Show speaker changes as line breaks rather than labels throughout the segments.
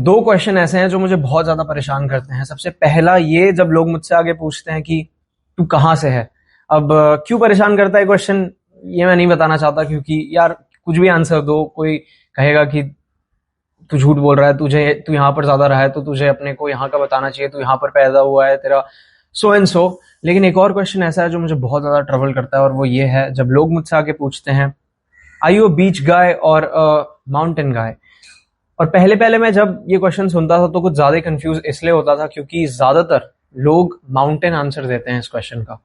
दो क्वेश्चन ऐसे हैं जो मुझे बहुत ज्यादा परेशान करते हैं। सबसे पहला ये, जब लोग मुझसे आगे पूछते हैं कि तू कहाँ से है। अब क्यों परेशान करता है क्वेश्चन, ये मैं नहीं बताना चाहता, क्योंकि यार कुछ भी आंसर दो, कोई कहेगा कि तू झूठ बोल रहा है, तू यहाँ पर ज्यादा रहा है तो तुझे अपने को यहाँ का बताना चाहिए, तू यहाँ पर पैदा हुआ है, तेरा सो एंड सो। लेकिन एक और क्वेश्चन ऐसा है जो मुझे बहुत ज्यादा ट्रबल करता है, और वो ये है, जब लोग मुझसे आगे पूछते हैं आर यू अ बीच गाय और माउंटेन गाय। और पहले पहले मैं जब ये क्वेश्चन सुनता था तो कुछ ज्यादा कंफ्यूज इसलिए होता था क्योंकि ज्यादातर लोग माउंटेन आंसर देते हैं इस क्वेश्चन का।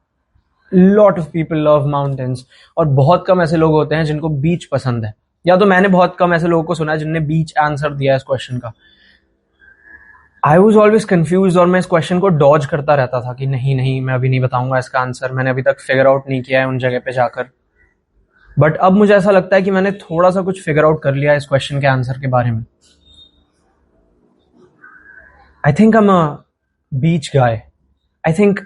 Lot of people love mountains, और बहुत कम ऐसे लोग होते हैं जिनको बीच पसंद है, या तो मैंने बहुत कम ऐसे लोगों को सुना है जिनने बीच आंसर दिया है इस क्वेश्चन का। आई वॉज ऑलवेज कंफ्यूज, और मैं इस क्वेश्चन को डॉज करता रहता था कि नहीं नहीं, मैं अभी नहीं बताऊंगा इसका आंसर, मैंने अभी तक फिगर आउट नहीं किया है उन जगह पे जाकर। बट अब मुझे ऐसा लगता है कि मैंने थोड़ा सा कुछ फिगर आउट कर लिया इस क्वेश्चन के आंसर के बारे में। I think I'm a beach guy. I think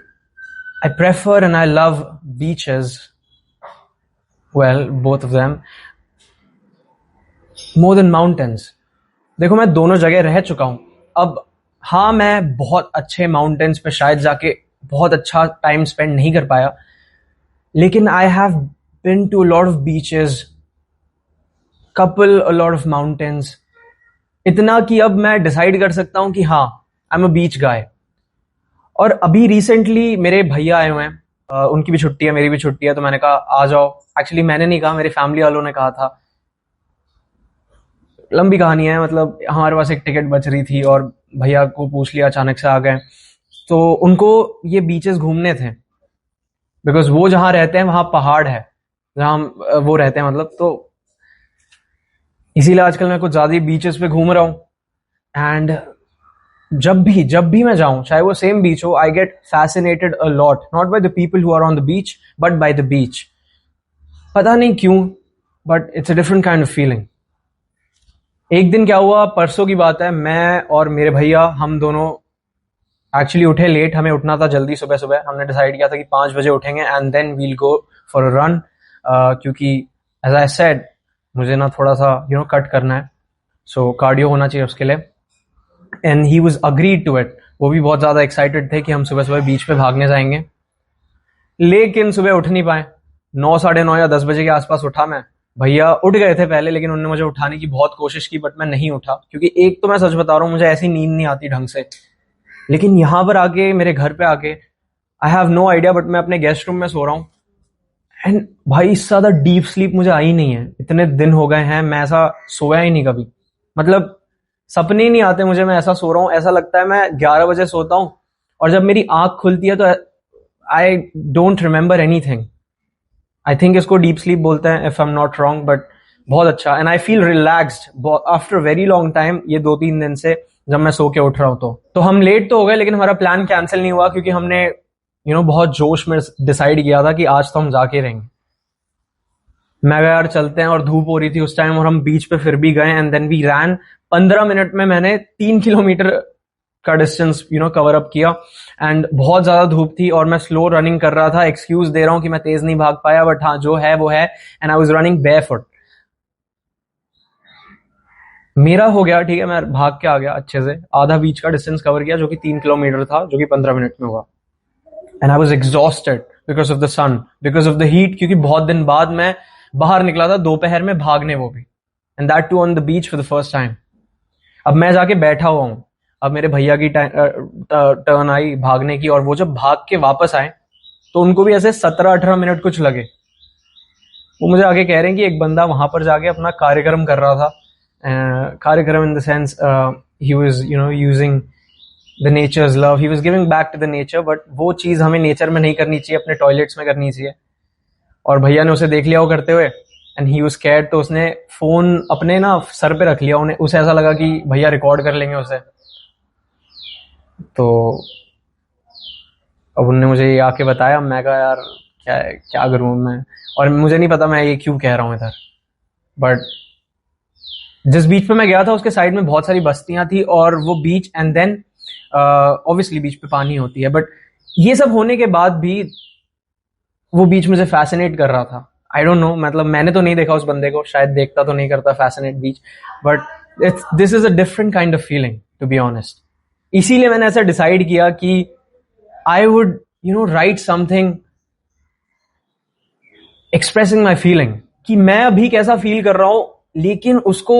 I prefer and I love beaches, well, both of them, more than mountains. देखो, मैं दोनों जगह रह चुका हूं। अब हाँ, मैं बहुत अच्छे माउंटेन्स पे शायद जाके बहुत अच्छा टाइम स्पेंड नहीं कर पाया, लेकिन I have been to a lot of beaches, a lot of mountains, इतना कि अब मैं डिसाइड कर सकता हूं कि हाँ, आई एम अ बीच गाय। और अभी रिसेंटली मेरे भैया आए हुए हैं, उनकी भी छुट्टी है, मेरी भी छुट्टी है, तो मैंने कहा आ जाओ। एक्चुअली मैंने नहीं कहा, मेरे फैमिली वालों ने कहा था। लंबी कहानी है, मतलब हमारे पास एक टिकट बच रही थी और भैया को पूछ लिया, अचानक से आ गए। तो उनको ये बीचेस घूमने थे, बिकॉज वो जहां रहते हैं वहां पहाड़ है जहां वो रहते हैं, मतलब। तो इसीलिए आजकल मैं कुछ ज्यादा बीचेस पे घूम रहा हूं। एंड जब भी मैं जाऊं, चाहे वो सेम बीच हो, I get fascinated a lot, not by the people who are on the beach but by the beach. पता नहीं क्यों, but it's a different kind of feeling. एक दिन क्या हुआ, परसों की बात है, मैं और मेरे भैया, हम दोनों एक्चुअली उठे लेट, हमें उठना था जल्दी सुबह सुबह। हमने डिसाइड किया था कि 5 बजे उठेंगे and then will go for a run, क्योंकि एज आई सेड मुझे ना थोड़ा सा कट करना है, सो कार्डियो होना चाहिए उसके लिए। And he was agreed to it, वो भी बहुत ज्यादा एक्साइटेड थे कि हम सुबह सुबह बीच पे भागने जाएंगे। लेकिन सुबह उठ नहीं पाए, 9, साढ़े 9 या 10 बजे के आसपास उठा मैं। भैया उठ गए थे पहले, लेकिन उन्होंने मुझे उठाने की बहुत कोशिश की, बट मैं नहीं उठा, क्योंकि एक तो मैं सच बता रहा हूँ, मुझे ऐसी नींद नहीं आती ढंग से। लेकिन यहां पर आके, मेरे घर पे आके, I have no idea, but मैं अपने गेस्ट रूम में सो रहा हूँ। एंड भाई, इससे ज्यादा डीप स्लीप मुझे आई नहीं है। इतने दिन हो गए हैं, मैं ऐसा सोया ही नहीं कभी। मतलब सपने ही नहीं आते मुझे, मैं ऐसा सो रहा हूँ। ऐसा लगता है मैं 11 बजे सोता हूँ और जब मेरी आंख खुलती है तो I don't remember anything. I think इसको डीप स्लीप बोलते हैं, if I am not wrong, but बहुत अच्छा। And I feel relaxed after very long time, ये 2-3 दिन से जब मैं सो के उठ रहा हूँ। तो हम लेट तो हो गए, लेकिन हमारा प्लान कैंसिल नहीं हुआ, क्योंकि हमने बहुत जोश में डिसाइड किया था कि आज तो हम जाके रहेंगे। मैं गया, यार चलते हैं, और धूप हो रही थी उस टाइम, और हम बीच पे फिर भी गए। And then we ran. 15 minute में मैंने 3 किलोमीटर का डिस्टेंस कवर अप किया। एंड बहुत ज्यादा धूप थी और मैं स्लो रनिंग कर रहा था। एक्सक्यूज दे रहा हूं कि मैं तेज नहीं भाग पाया, बट हाँ, जो है वो है। And I was running barefoot. मेरा हो गया, ठीक है, मैं भाग के आ गया अच्छे से, आधा बीच का डिस्टेंस कवर किया, जो कि 3 किलोमीटर था, जो कि 15 मिनट में हुआ। And I was exhausted because of the sun, because of the heat, क्योंकि बहुत दिन बाद मैं बाहर निकला था दोपहर में भागने, वो भी, and that too on the beach for the first time. अब मैं जाके बैठा हुआ हूं। अब मेरे भैया की टर्न आई भागने की, और वो जब भाग के वापस आए तो उनको भी ऐसे 17-18 मिनट कुछ लगे। वो मुझे आगे कह रहे हैं कि एक बंदा वहां पर जाके अपना कार्यक्रम कर रहा था। कार्यक्रम in the sense he was using the nature's love, he was giving back to the nature, but वो चीज हमें नेचर में नहीं करनी चाहिए, अपने टॉयलेट्स में करनी चाहिए। और भैया ने उसे देख लिया वो करते हुए, एंड ही वाज स्कैर्ड, तो उसने फोन अपने सर पे रख लिया। उसे ऐसा लगा कि भैया रिकॉर्ड कर लेंगे उसे। तो अब उन्होंने मुझे ये आके बताया, मैं कहा यार क्या करूं मैं, और मुझे नहीं पता मैं ये क्यों कह रहा हूं इधर। बट जिस बीच पे मैं गया था उसके साइड में बहुत सारी बस्तियां थी, और वो बीच, एंड देन ऑब्वियसली बीच पे पानी होती है, बट ये सब होने के बाद भी वो बीच मुझे फैसिनेट कर रहा था। आई डोंट नो, मतलब मैंने तो नहीं देखा उस बंदे को, शायद देखता तो नहीं करता fascinate beach, but this is a different kind of feeling. To be honest. इसीलिए मैंने ऐसा डिसाइड किया कि I would write something expressing my feeling, कि मैं अभी कैसा फील कर रहा हूं, लेकिन उसको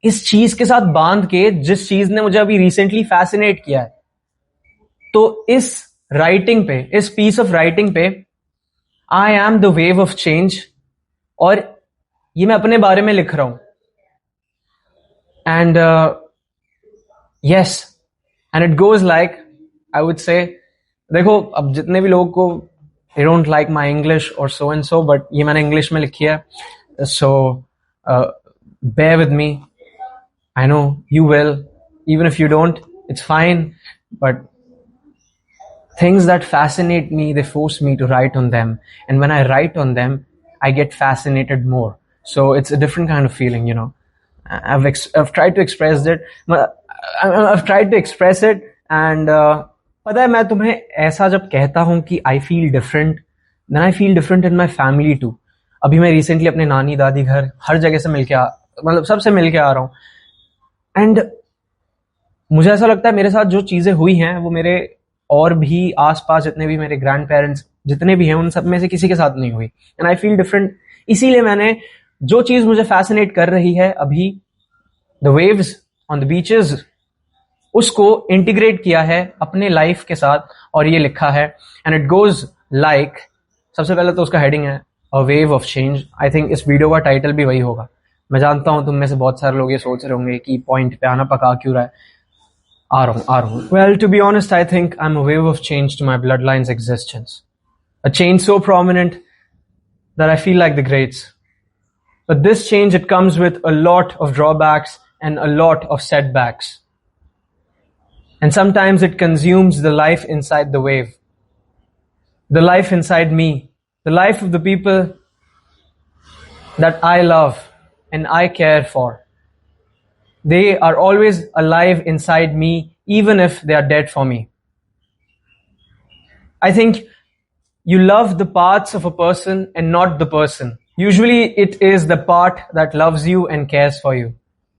इस चीज के साथ बांध के जिस चीज ने मुझे अभी रिसेंटली फैसिनेट किया है. तो इस राइटिंग पे, इस पीस ऑफ राइटिंग पे, I am the wave of change, और ये मैं अपने बारे में लिख रहा हूं. And yes, and it goes like, I would say, देखो अब जितने भी लोगों को they don't like my English or so and so, but ये मैंने इंग्लिश में लिखी है, so bear with me. I know you will, even if you don't, it's fine, but things that fascinate me, they force me to write on them, and when I write on them, I get fascinated more. So it's a different kind of feeling, I've tried to express it. I've tried to express it, and पता है, मैं तुम्हें ऐसा जब कहता हूं कि I feel different, then I feel different in my family too. अभी मैं रिसेंटली अपने नानी दादी घर हर जगह से मतलब सबसे मिल के आ रहा हूं, एंड मुझे ऐसा लगता है मेरे साथ जो चीजें हुई हैं वो मेरे और भी आसपास जितने भी मेरे ग्रैंड पेरेंट्स जितने भी हैं उन सब में से किसी के साथ नहीं हुई, एंड आई फील डिफरेंट. इसीलिए मैंने जो चीज मुझे फैसिनेट कर रही है अभी, the waves on the beaches, उसको इंटीग्रेट किया है अपने लाइफ के साथ और ये लिखा है. एंड इट गोज लाइक, सबसे पहले तो उसका हेडिंग है अ wave of change. I think इस वीडियो का टाइटल भी वही होगा. मैं जानता हूं तुम में से बहुत सारे लोग ये सोच रहे होंगे कि पॉइंट पे आना पका क्यों रहा है. आ रहा हूं. Well, to be honest, I think I am a wave of change to my blood lines existence. A change so prominent that I feel like the greats. But this change, it comes with a lot of drawbacks and a lot of setbacks. And sometimes it consumes the life inside the wave, the life inside me, the life of the people that I love and I care for. They are always alive inside me, even if they are dead for me. I think you love the parts of a person and not the person. Usually it is the part that loves you and cares for you.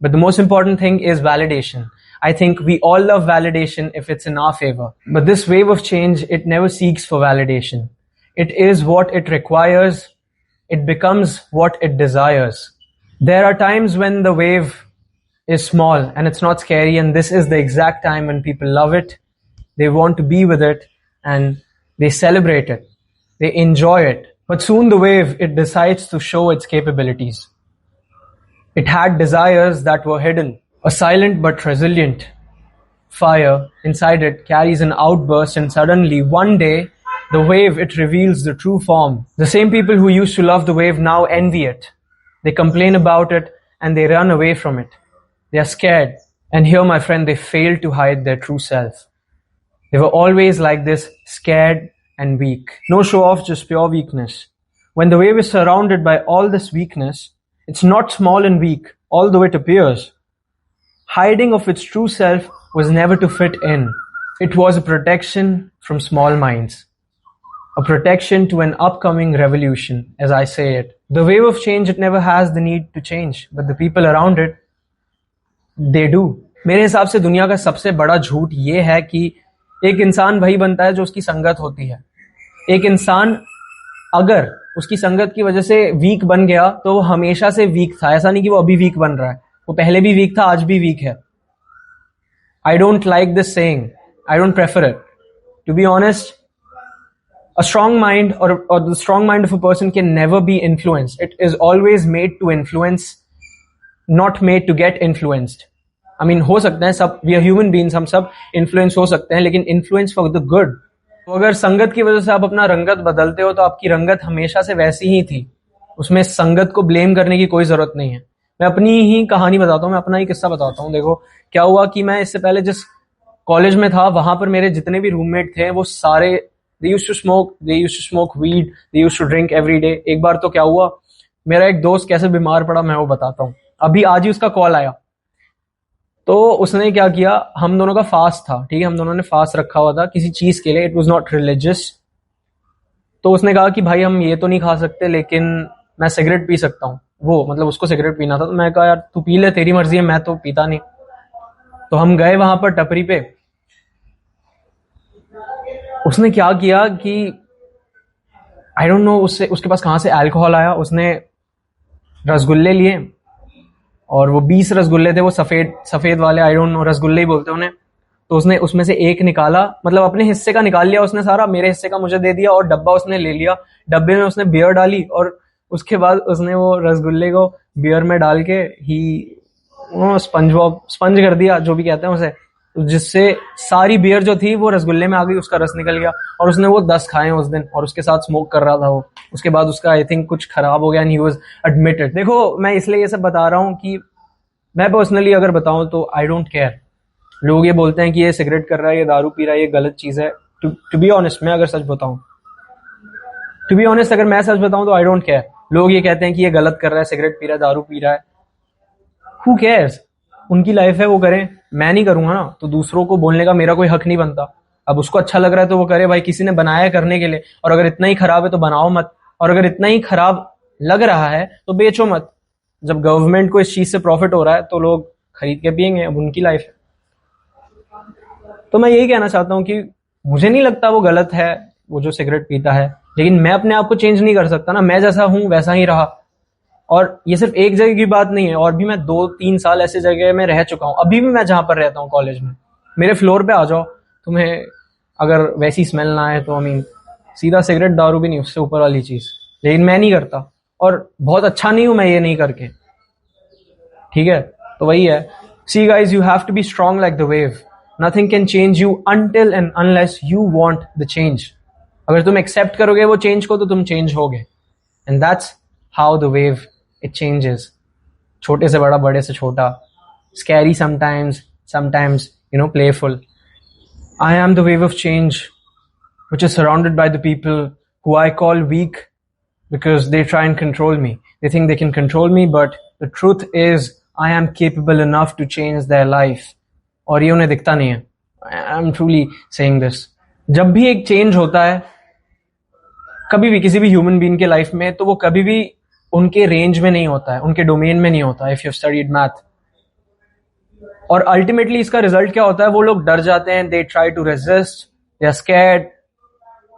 But the most important thing is validation. I think we all love validation if it's in our favor. But this wave of change, it never seeks for validation. It is what it requires. It becomes what it desires. There are times when the wave is small and it's not scary, and this is the exact time when people love it. They want to be with it and they celebrate it. They enjoy it. But soon the wave, it decides to show its capabilities. It had desires that were hidden. A silent but resilient fire inside it carries an outburst, and suddenly, one day, the wave, it reveals the true form. The same people who used to love the wave now envy it. They complain about it and they run away from it. They are scared. And here, my friend, they fail to hide their true self. They were always like this, scared and weak. No show off, just pure weakness. When the wave is surrounded by all this weakness, it's not small and weak, although it appears. Hiding of its true self was never to fit in. It was a protection from small minds. A protection to an upcoming revolution, as I say it. The wave of change, it never has the need to change, but the people around it, they do. मेरे हिसाब से दुनिया का सबसे बड़ा झूठ ये है कि एक इंसान वही बनता है जो उसकी संगत होती है. एक इंसान अगर उसकी संगत की वजह से वीक बन गया तो वो हमेशा से वीक था. ऐसा नहीं कि वो अभी वीक बन रहा है, वो पहले भी वीक था, आज भी वीक है. I don't like this saying. I don't prefer it. To be honest, a strong mind or the strong mind of a person can never be influenced. It is always made to influence, not made to get influenced. I mean, हो सकते हैं सब, we are human beings, हम सब influence हो सकते हैं, लेकिन influence for the good. तो अगर संगत की वजह से आप अपना रंगत बदलते हो तो आपकी रंगत हमेशा से वैसी ही थी. उसमें संगत को ब्लेम करने की कोई जरूरत नहीं है. मैं अपनी ही कहानी बताता हूँ, मैं अपना ही किस्सा बताता हूँ. देखो क्या हुआ कि मैं इससे पहले जिस कॉलेज में था वहां पर मेरे जितने भी रूममेट थे वो सारे they used to smoke weed, they used to drink every day. एक बार तो क्या हुआ, मेरा एक दोस्त कैसे बीमार पड़ा मैं वो बताता हूँ. अभी आज ही उसका कॉल आया. तो उसने क्या किया, हम दोनों का फास्ट था, ठीक है, हम दोनों ने फास्ट रखा हुआ था किसी चीज के लिए. It was not religious. तो उसने कहा कि भाई हम ये तो नहीं खा सकते लेकिन मैं सिगरेट पी सकता हूँ. वो मतलब उसको सिगरेट पीना था. तो मैं कहा यार तू पी ले, तेरी मर्जी है, मैं तो पीता नहीं. तो हम गए वहां पर टपरी पे। उसने क्या किया कि आई डोंट नो उसके पास कहां से अल्कोहल आया। उसने रसगुल्ले लिए और वो 20 रसगुल्ले थे, वो सफेद सफेद वाले, आई डोंट नो, रसगुल्ले ही बोलते हैं उन्हें। तो उसने उसमें से एक निकाला, मतलब अपने हिस्से का निकाल लिया उसने सारा, मेरे हिस्से का मुझे दे दिया और डब्बा उसने ले लिया। डब्बे में उसने बियर डाली और उसके बाद उसने वो रसगुल्ले को बियर में डाल के ही स्पंज कर दिया, जो भी कहते हैं उसे, जिससे सारी बियर जो थी वो रसगुल्ले में आ गई, उसका रस निकल गया। और उसने वो 10 खाए उस दिन, और उसके साथ स्मोक कर रहा था वो। उसके बाद उसका आई थिंक कुछ खराब हो गया एंड ही वाज एडमिटेड। देखो, मैं इसलिए ये सब बता रहा हूँ कि मैं पर्सनली अगर बताऊं तो आई डोंट केयर। लोग ये बोलते हैं कि ये सिगरेट कर रहा है, ये दारू पी रहा है, ये गलत चीज है। टू बी ऑनेस्ट, मैं अगर सच बताऊं, टू बी ऑनेस्ट, अगर मैं सच बताऊं तो आई डोंट केयर। लोग ये कहते हैं कि ये गलत कर रहा है, सिगरेट पी रहा है, दारू पी रहा है, हु केयर्स? उनकी लाइफ है, वो करें, मैं नहीं करूंगा ना, तो दूसरों को बोलने का मेरा कोई हक नहीं बनता। अब उसको अच्छा लग रहा है तो वो करे भाई, किसी ने बनाया है करने के लिए, और अगर इतना ही खराब है तो बनाओ मत, और अगर इतना ही खराब लग रहा है तो बेचो मत। जब गवर्नमेंट को इस चीज से प्रॉफिट हो रहा है तो लोग खरीद के पियेंगे, अब उनकी लाइफ है। तो मैं यही कहना चाहता हूं कि मुझे नहीं लगता वो गलत है, वो जो सिगरेट पीता है, लेकिन मैं अपने आप को चेंज नहीं कर सकता ना। मैं जैसा हूं वैसा ही रहा। और ये सिर्फ एक जगह की बात नहीं है, और भी मैं 2-3 साल ऐसे जगह में रह चुका हूं। अभी भी मैं जहां पर रहता हूं कॉलेज में, मेरे फ्लोर पे आ जाओ, तुम्हें अगर वैसी स्मेल ना आए तो सीधा सिगरेट दारू भी नहीं, उससे ऊपर वाली चीज, लेकिन मैं नहीं करता, और बहुत अच्छा नहीं हूं मैं ये नहीं करके, ठीक है? तो वही है। See guys, you have to be strong like the wave. Nothing can change you until and unless you want the change. अगर तुम एक्सेप्ट करोगे वो चेंज को तो तुम चेंज होगे, and that's how the wave it changes. छोटे से बड़ा, बड़े से छोटा, scary sometimes playful. I am the wave of change which is surrounded by the people who I call weak because they try and control me. They think they can control me, but the truth is I am capable enough to change their life. और ये उन्हें दिखता नहीं है। I'm truly saying this. जब भी एक change होता है कभी भी किसी भी ह्यूमन बीइंग के लाइफ में, तो वो कभी भी उनके रेंज में नहीं होता है, उनके डोमेन में नहीं होता है, इफ यू स्टडीड मैथ। और अल्टीमेटली इसका रिजल्ट क्या होता है? वो लोग डर जाते हैं, they try to resist, they are scared,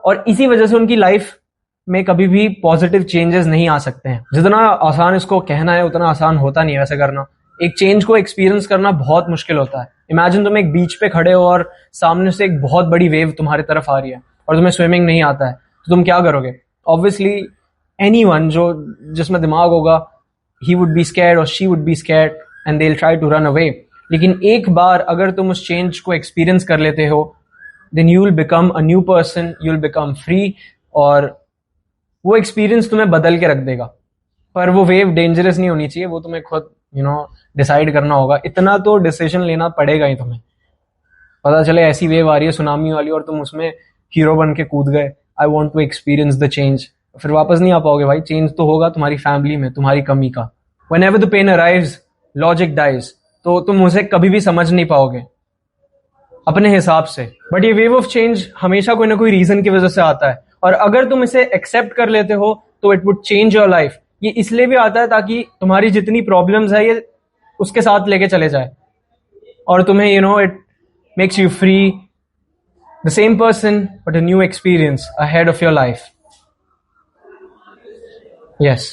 और इसी वजह से उनकी लाइफ में कभी भी पॉजिटिव चेंजेस नहीं आ सकते हैं। जितना आसान इसको कहना है उतना आसान होता नहीं है वैसे करना। एक चेंज को एक्सपीरियंस करना बहुत मुश्किल होता है। इमेजिन तुम एक बीच पे खड़े हो और सामने से एक बहुत बड़ी वेव तुम्हारी तरफ आ रही है और तुम्हें स्विमिंग नहीं आता है, तो तुम क्या करोगे? ऑब्वियसली एनीवन जिसमें दिमाग होगा, ही वुड बी स्कैर्ड और she would be scared and they will try to run away. लेकिन एक बार अगर तुम उस चेंज को एक्सपीरियंस कर लेते हो, then you will become a new person, you will become free, और वो एक्सपीरियंस तुम्हें बदल के रख देगा। पर वो वेव डेंजरस नहीं होनी चाहिए, वो तुम्हें खुद डिसाइड करना होगा। इतना तो डिसीजन लेना पड़ेगा ही तुम्हें। पता चले ऐसी वेव आ रही है सुनामी वाली और तुम उसमें हीरो बन के कूद गए, I want to experience the change, फिर वापस नहीं आ पाओगे भाई। चेंज तो होगा तुम्हारी फैमिली में, तुम्हारी कमी का। Whenever the pain arrives, logic dies. तो तुम उसे कभी भी समझ नहीं पाओगे अपने हिसाब से। बट ये वेव ऑफ चेंज हमेशा कोई ना कोई रीजन की वजह से आता है, और अगर तुम इसे एक्सेप्ट कर लेते हो तो it would change your life. ये इसलिए भी आता है ताकि तुम्हारी जितनी प्रॉब्लम्स है ये उसके साथ लेके चले जाए, और तुम्हें it makes you free, the same person but a new experience ahead of your life. Yes.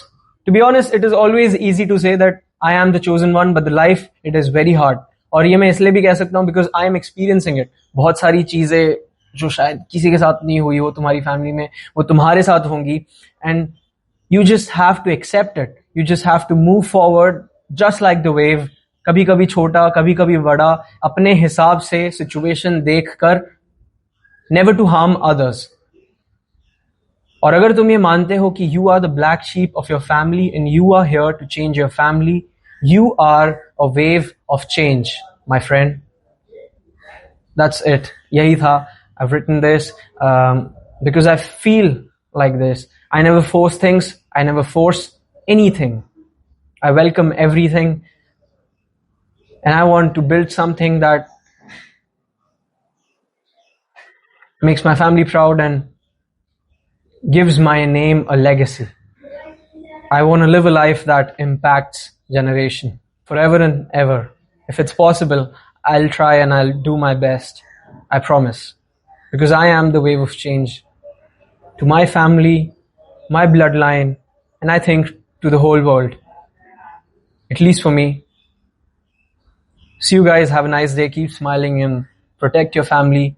To be honest, it is always easy to say that I am the chosen one, but the life, it is very hard. और ये मैं इसलिए भी कह सकता हूँ because I am experiencing it. बहुत सारी चीजें जो शायद किसी के साथ नहीं हुई हो तुम्हारी फैमिली में, वो तुम्हारे साथ होंगी, and you just have to accept it. You just have to move forward just like the wave. कभी कभी छोटा, कभी कभी बड़ा, अपने हिसाब से सिचुएशन देख कर, never to harm others. और अगर तुम ये मानते हो कि you are the black sheep of your family and you are here to change your family, you are a wave of change my friend. That's it. यही था। I have written this because I feel like this. I never force things, I never force anything. I welcome everything and I want to build something that makes my family proud and gives my name a legacy. I want to live a life that impacts generation forever and ever. If it's possible, I'll try and I'll do my best. I promise. Because I am the wave of change to my family, my bloodline, and I think to the whole world. At least for me. See you guys. Have a nice day. Keep smiling and protect your family.